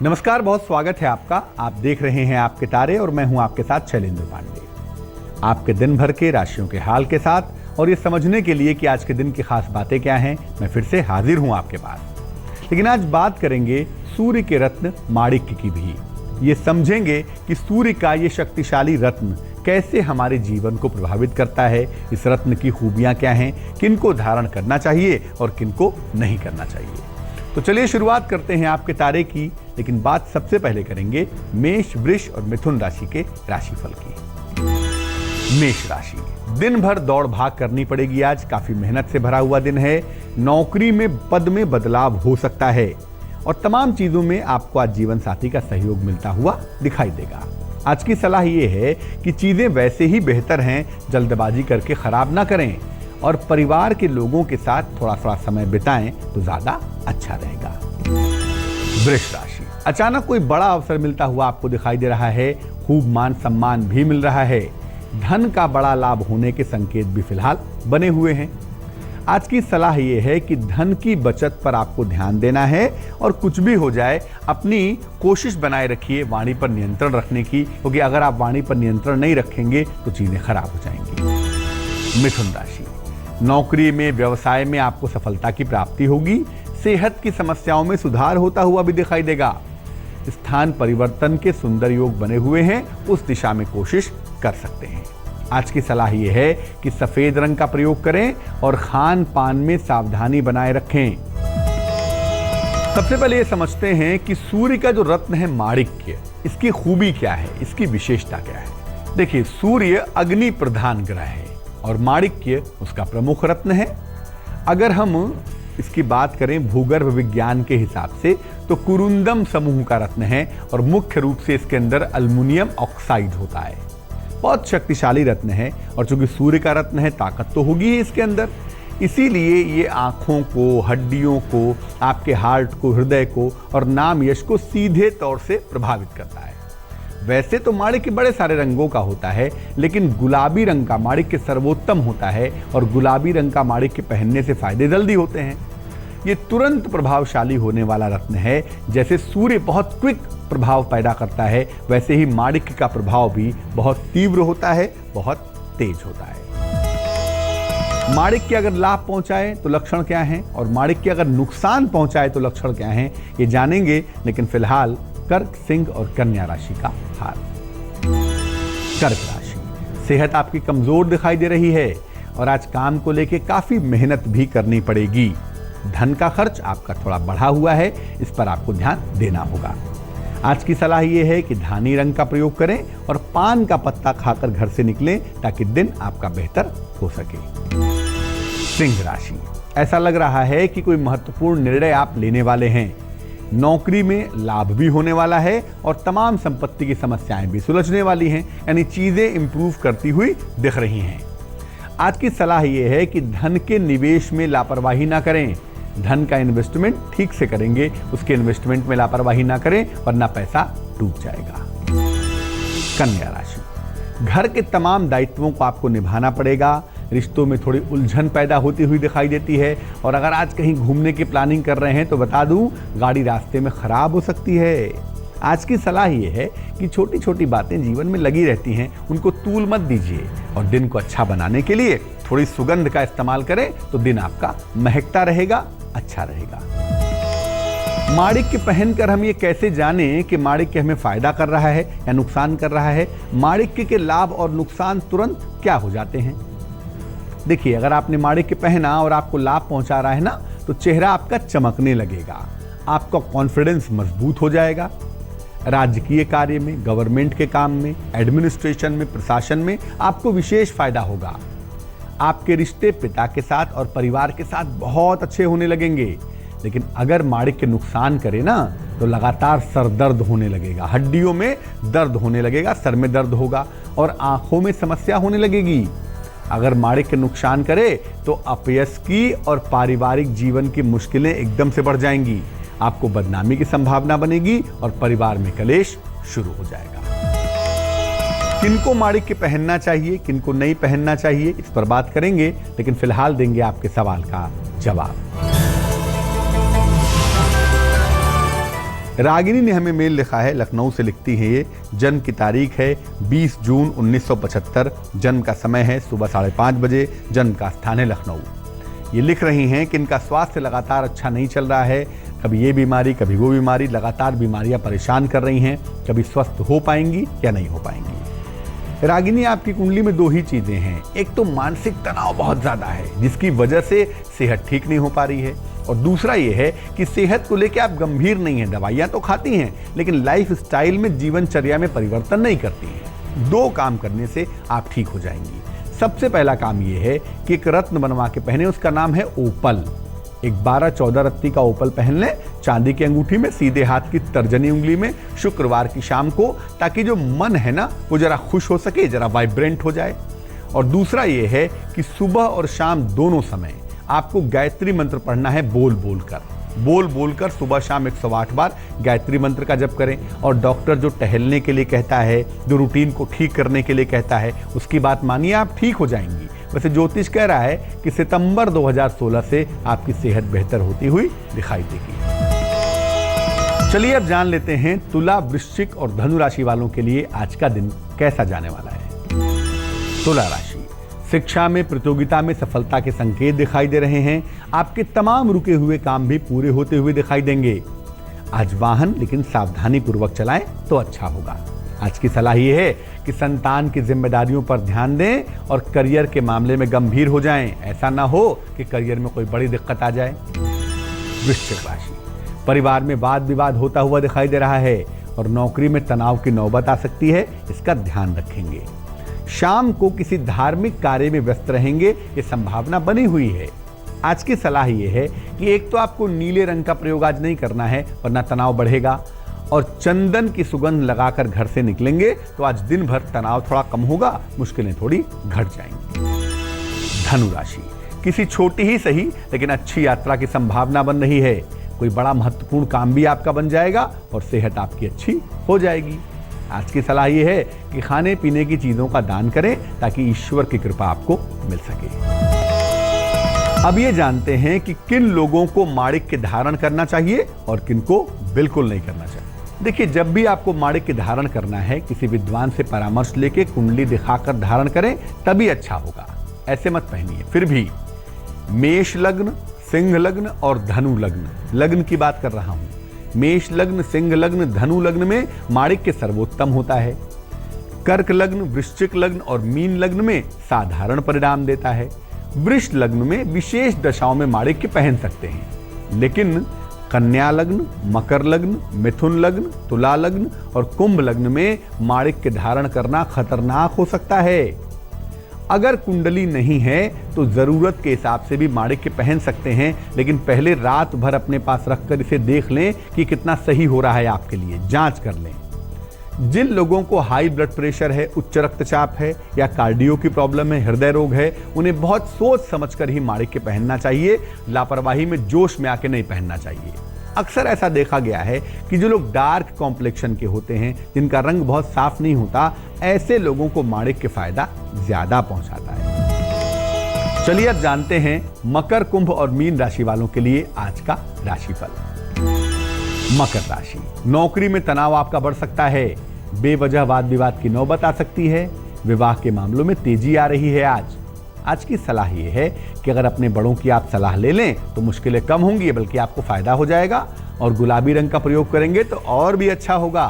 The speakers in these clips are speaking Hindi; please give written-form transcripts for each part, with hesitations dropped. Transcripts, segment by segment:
नमस्कार, बहुत स्वागत है आपका। आप देख रहे हैं आपके तारे और मैं हूं आपके साथ शैलेंद्र पांडे। आपके दिन भर के राशियों के हाल के साथ और ये समझने के लिए कि आज के दिन की खास बातें क्या हैं, मैं फिर से हाजिर हूं आपके पास। लेकिन आज बात करेंगे सूर्य के रत्न माणिक्य की भी। ये समझेंगे कि सूर्य का ये शक्तिशाली रत्न कैसे हमारे जीवन को प्रभावित करता है, इस रत्न की खूबियां क्या हैं, किनको धारण करना चाहिए और किनको नहीं करना चाहिए। तो चलिए शुरुआत करते हैं आपके तारे की। लेकिन बात सबसे पहले करेंगे मेष, वृष और मिथुन राशि के राशिफल की। मेष राशि, दिन भर दौड़ भाग करनी पड़ेगी। आज काफी मेहनत से भरा हुआ दिन है। नौकरी में पद में बदलाव हो सकता है और तमाम चीजों में आपको आज जीवन साथी का सहयोग मिलता हुआ दिखाई देगा। आज की सलाह यह है कि चीजें वैसे ही बेहतर हैं, जल्दबाजी करके खराब ना करें और परिवार के लोगों के साथ थोड़ा थोड़ा समय बिताएं तो ज्यादा अच्छा रहेगा। वृष राशि, अचानक कोई बड़ा अवसर मिलता हुआ आपको दिखाई दे रहा है। खूब मान सम्मान भी मिल रहा है। धन का बड़ा लाभ होने के संकेत भी फिलहाल बने हुए हैं। आज की सलाह यह है कि धन की बचत पर आपको ध्यान देना है और कुछ भी हो जाए अपनी कोशिश बनाए रखिए वाणी पर नियंत्रण रखने की, क्योंकि अगर आप वाणी पर नियंत्रण नहीं रखेंगे तो चीजें खराब हो जाएंगी। मिथुन राशि, नौकरी में व्यवसाय में आपको सफलता की प्राप्ति होगी। सेहत की समस्याओं में सुधार होता हुआ भी दिखाई देगा। स्थान परिवर्तन के सुंदर योग बने हुए हैं, उस दिशा में कोशिश कर सकते हैं। आज की सलाह यह है कि सफेद रंग का प्रयोग करें और खान पान में सावधानी बनाए रखें। सबसे पहले ये समझते हैं कि सूर्य का जो रत्न है माणिक्य, इसकी खूबी क्या है, इसकी विशेषता क्या है। देखिए, सूर्य अग्नि प्रधान ग्रह है और माणिक्य उसका प्रमुख रत्न है। अगर हम इसकी बात करें भूगर्भ विज्ञान के हिसाब से तो कुरुंदम समूह का रत्न है और मुख्य रूप से इसके अंदर अल्युमिनियम ऑक्साइड होता है। बहुत शक्तिशाली रत्न है और चूंकि सूर्य का रत्न है, ताकत तो होगी ही इसके अंदर। इसीलिए ये आंखों को, हड्डियों को, आपके हार्ट को, हृदय को और नाम यश को सीधे तौर से प्रभावित करता है। वैसे तो माणिक्य बड़े सारे रंगों का होता है, लेकिन गुलाबी रंग का माणिक्य सर्वोत्तम होता है और गुलाबी रंग का माणिक्य पहनने से फायदे जल्दी होते हैं। ये तुरंत प्रभावशाली होने वाला रत्न है। जैसे सूर्य बहुत क्विक प्रभाव पैदा करता है, वैसे ही माणिक्य का प्रभाव भी बहुत तीव्र होता है, बहुत तेज होता है। माणिक्य अगर लाभ पहुंचाए तो लक्षण क्या हैं और माणिक्य अगर नुकसान पहुंचाए तो लक्षण क्या हैं, ये जानेंगे। लेकिन फिलहाल कर्क, सिंह और कन्या राशि का हाल। कर्क राशि, सेहत आपकी कमजोर दिखाई दे रही है और आज काम को लेके काफी मेहनत भी करनी पड़ेगी। धन का खर्च आपका थोड़ा बढ़ा हुआ है, इस पर आपको ध्यान देना होगा। आज की सलाह यह है कि धानी रंग का प्रयोग करें और पान का पत्ता खाकर घर से निकलें ताकि दिन आपका बेहतर हो सके। सिंह राशि, ऐसा लग रहा है कि कोई महत्वपूर्ण निर्णय आप लेने वाले हैं। नौकरी में लाभ भी होने वाला है और तमाम संपत्ति की समस्याएं भी सुलझने वाली हैं, यानी चीजें इंप्रूव करती हुई दिख रही हैं। आज की सलाह यह है कि धन के निवेश में लापरवाही ना करें। धन का इन्वेस्टमेंट ठीक से करेंगे, उसके इन्वेस्टमेंट में लापरवाही ना करें वरना पैसा डूब जाएगा। कन्या राशि, घर के तमाम दायित्वों को आपको निभाना पड़ेगा। रिश्तों में थोड़ी उलझन पैदा होती हुई दिखाई देती है और अगर आज कहीं घूमने की प्लानिंग कर रहे हैं तो बता दूं, गाड़ी रास्ते में खराब हो सकती है। आज की सलाह यह है कि छोटी छोटी बातें जीवन में लगी रहती हैं, उनको तूल मत दीजिए और दिन को अच्छा बनाने के लिए थोड़ी सुगंध का इस्तेमाल करें तो दिन आपका महकता रहेगा, अच्छा रहेगा। माणिक्य पहनकर हम ये कैसे जानें कि माणिक्य हमें फायदा कर रहा है या नुकसान कर रहा है। माणिक्य के लाभ और नुकसान तुरंत क्या हो जाते हैं। देखिए, अगर आपने माणिक्य पहना और आपको लाभ पहुंचा रहा है ना, तो चेहरा आपका चमकने लगेगा, आपका कॉन्फिडेंस मजबूत हो जाएगा। राजकीय कार्य में, गवर्नमेंट के काम में, एडमिनिस्ट्रेशन में, प्रशासन में आपको विशेष फायदा होगा। आपके रिश्ते पिता के साथ और परिवार के साथ बहुत अच्छे होने लगेंगे। लेकिन अगर माणिक्य नुकसान करे ना, तो लगातार सर दर्द होने लगेगा, हड्डियों में दर्द होने लगेगा, सर में दर्द होगा और आंखों में समस्या होने लगेगी। अगर माणिक्य नुकसान करे तो अपयश की और पारिवारिक जीवन की मुश्किलें एकदम से बढ़ जाएंगी। आपको बदनामी की संभावना बनेगी और परिवार में कलेश शुरू हो जाएगा। किनको माणिक्य पहनना चाहिए, किनको नहीं पहनना चाहिए, इस पर बात करेंगे, लेकिन फिलहाल देंगे आपके सवाल का जवाब। रागिनी ने हमें मेल लिखा है, लखनऊ से लिखती है ये। जन्म की तारीख है 20 जून 1975। जन्म का समय है सुबह 5:30 बजे। जन्म का स्थान है लखनऊ। ये लिख रही हैं कि इनका स्वास्थ्य लगातार अच्छा नहीं चल रहा है। कभी ये बीमारी, कभी वो बीमारी, लगातार बीमारियां परेशान कर रही हैं। कभी स्वस्थ हो पाएंगी या नहीं हो पाएंगी। रागिनी, आपकी कुंडली में 2 ही चीजें हैं। एक तो मानसिक तनाव बहुत ज्यादा है, जिसकी वजह से सेहत ठीक नहीं हो पा रही है, और दूसरा ये है कि सेहत को लेकर आप गंभीर नहीं हैं। दवाइयां तो खाती हैं, लेकिन लाइफ स्टाइल में, जीवनचर्या में परिवर्तन नहीं करती हैं। 2 काम करने से आप ठीक हो जाएंगी। सबसे पहला काम ये है कि एक रत्न बनवा के पहने, उसका नाम है ओपल। एक 12-14 रत्ती का ओपल पहन लें, चांदी की अंगूठी में, सीधे हाथ की तर्जनी उंगली में, शुक्रवार की शाम को, ताकि जो मन है ना वो जरा खुश हो सके, जरा वाइब्रेंट हो जाए। और दूसरा ये है कि सुबह और शाम दोनों समय आपको गायत्री मंत्र पढ़ना है, बोल बोलकर सुबह शाम 108 बार गायत्री मंत्र का जप करें। और डॉक्टर जो टहलने के लिए कहता है, जो रूटीन को ठीक करने के लिए कहता है, उसकी बात मानिए, आप ठीक हो जाएंगी। वैसे ज्योतिष कह रहा है कि सितंबर 2016 से आपकी सेहत बेहतर होती हुई दिखाई देगी। चलिए अब जान लेते हैं तुला, वृश्चिक और धनु राशि वालों के लिए आज का दिन कैसा जाने वाला है। तुला राशि, शिक्षा में, प्रतियोगिता में सफलता के संकेत दिखाई दे रहे हैं। आपके तमाम रुके हुए काम भी पूरे होते हुए दिखाई देंगे। आज वाहन लेकिन सावधानी पूर्वक चलाएं तो अच्छा होगा। आज की सलाह ये है कि संतान की जिम्मेदारियों पर ध्यान दें और करियर के मामले में गंभीर हो जाएं। ऐसा ना हो कि करियर में कोई बड़ी दिक्कत आ जाए। वृश्चिक राशि, परिवार में वाद विवाद होता हुआ दिखाई दे रहा है और नौकरी में तनाव की नौबत आ सकती है, इसका ध्यान रखेंगे। शाम को किसी धार्मिक कार्य में व्यस्त रहेंगे, ये संभावना बनी हुई है। आज की सलाह ये है कि एक तो आपको नीले रंग का प्रयोग आज नहीं करना है, वरना तनाव बढ़ेगा। और चंदन की सुगंध लगाकर घर से निकलेंगे तो आज दिन भर तनाव थोड़ा कम होगा, मुश्किलें थोड़ी घट जाएंगी। धनु राशि, किसी छोटी ही सही लेकिन अच्छी यात्रा की संभावना बन रही है। कोई बड़ा महत्वपूर्ण काम भी आपका बन जाएगा और सेहत आपकी अच्छी हो जाएगी। आज की सलाह यह है कि खाने पीने की चीजों का दान करें ताकि ईश्वर की कृपा आपको मिल सके। अब ये जानते हैं कि किन लोगों को माणिक्य धारण करना चाहिए और किन को बिल्कुल नहीं करना चाहिए। देखिए, जब भी आपको माणिक्य धारण करना है, किसी विद्वान से परामर्श लेके कुंडली दिखाकर धारण करें, तभी अच्छा होगा। ऐसे मत पहनिए। फिर भी मेष लग्न, सिंह लग्न और धनु लग्न की बात कर रहा हूं। मेष लग्न, सिंह लग्न, धनु लग्न में माणिक्य सर्वोत्तम होता है। कर्क लग्न, वृश्चिक लग्न और मीन लग्न में साधारण परिणाम देता है। वृष लग्न में विशेष दशाओं में माणिक्य पहन सकते हैं, लेकिन कन्या लग्न, मकर लग्न, मिथुन लग्न, तुला लग्न और कुंभ लग्न में माणिक्य धारण करना खतरनाक हो सकता है। अगर कुंडली नहीं है तो जरूरत के हिसाब से भी माणिक्य पहन सकते हैं, लेकिन पहले रात भर अपने पास रखकर इसे देख लें कि कितना सही हो रहा है आपके लिए, जांच कर लें। जिन लोगों को हाई ब्लड प्रेशर है, उच्च रक्तचाप है या कार्डियो की प्रॉब्लम है, हृदय रोग है, उन्हें बहुत सोच समझकर ही माणिक्य पहनना चाहिए। लापरवाही में, जोश में आके नहीं पहनना चाहिए। अक्सर ऐसा देखा गया है कि जो लोग डार्क कॉम्प्लेक्शन के होते हैं, जिनका रंग बहुत साफ नहीं होता, ऐसे लोगों को माणिक्य फायदा ज्यादा पहुंचाता है। चलिए अब जानते हैं मकर, कुंभ और मीन राशि वालों के लिए आज का राशिफल। मकर राशि, नौकरी में तनाव आपका बढ़ सकता है। बेवजह वाद विवाद की नौबत आ सकती है। विवाह के मामलों में तेजी आ रही है। आज की सलाह यह है कि अगर अपने बड़ों की आप सलाह ले लें तो मुश्किलें कम होंगी, बल्कि आपको फायदा हो जाएगा। और गुलाबी रंग का प्रयोग करेंगे तो और भी अच्छा होगा।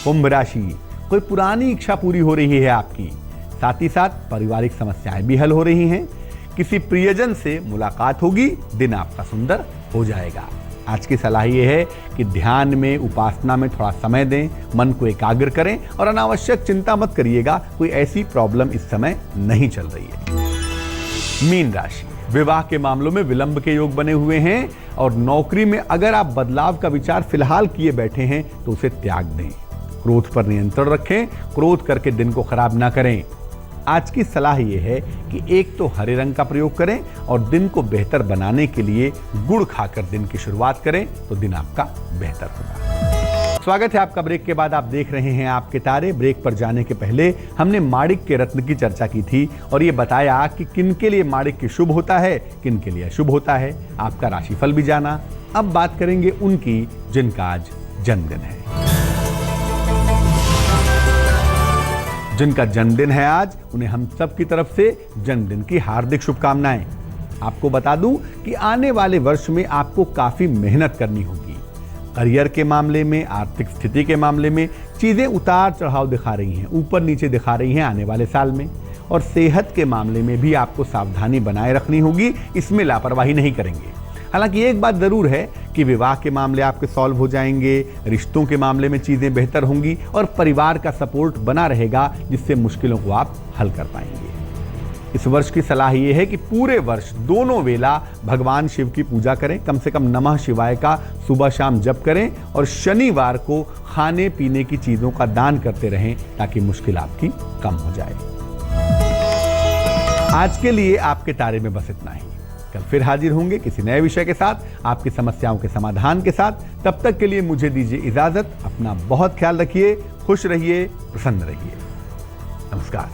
कुंभ राशि, कोई पुरानी इच्छा पूरी हो रही है आपकी, साथ ही साथ पारिवारिक समस्याएं भी हल हो रही हैं। किसी प्रियजन से मुलाकात होगी, दिन आपका सुंदर हो जाएगा। आज की सलाह यह है कि ध्यान में, उपासना में थोड़ा समय दें, मन को एकाग्र करें और अनावश्यक चिंता मत करिएगा। कोई ऐसी प्रॉब्लम इस समय नहीं चल रही है। मीन राशि, विवाह के मामलों में विलंब के योग बने हुए हैं और नौकरी में अगर आप बदलाव का विचार फिलहाल किए बैठे हैं तो उसे त्याग दें। क्रोध पर नियंत्रण रखें, क्रोध करके दिन को खराब ना करें। आज की सलाह यह है कि एक तो हरे रंग का प्रयोग करें और दिन को बेहतर बनाने के लिए गुड़ खाकर दिन की शुरुआत करें तो दिन आपका बेहतर होगा। स्वागत है आपका ब्रेक के बाद। आप देख रहे हैं आपके तारे। ब्रेक पर जाने के पहले हमने माणिक के रत्न की चर्चा की थी और ये बताया कि किन के लिए माणिक की शुभ होता है, किन के लिए अशुभ होता है। आपका राशिफल भी जाना। अब बात करेंगे उनकी जिनका आज जन्मदिन है। जिनका जन्मदिन है आज, उन्हें हम सब की तरफ से जन्मदिन की हार्दिक शुभकामनाएं। आपको बता दूं कि आने वाले वर्ष में आपको काफी मेहनत करनी होगी। करियर के मामले में, आर्थिक स्थिति के मामले में चीजें उतार चढ़ाव दिखा रही हैं, ऊपर नीचे दिखा रही हैं आने वाले साल में। और सेहत के मामले में भी आपको सावधानी बनाए रखनी होगी, इसमें लापरवाही नहीं करेंगे। हालांकि एक बात जरूर है कि विवाह के मामले आपके सॉल्व हो जाएंगे, रिश्तों के मामले में चीजें बेहतर होंगी और परिवार का सपोर्ट बना रहेगा, जिससे मुश्किलों को आप हल कर पाएंगे। इस वर्ष की सलाह यह है कि पूरे वर्ष दोनों वेला भगवान शिव की पूजा करें। कम से कम नमः शिवाय का सुबह शाम जप करें और शनिवार को खाने पीने की चीजों का दान करते रहें ताकि मुश्किल आपकी कम हो जाए। आज के लिए आपके तारे में बस इतना ही। कल फिर हाजिर होंगे किसी नए विषय के साथ, आपकी समस्याओं के समाधान के साथ। तब तक के लिए मुझे दीजिए इजाजत। अपना बहुत ख्याल रखिए, खुश रहिए, प्रसन्न रहिए। नमस्कार।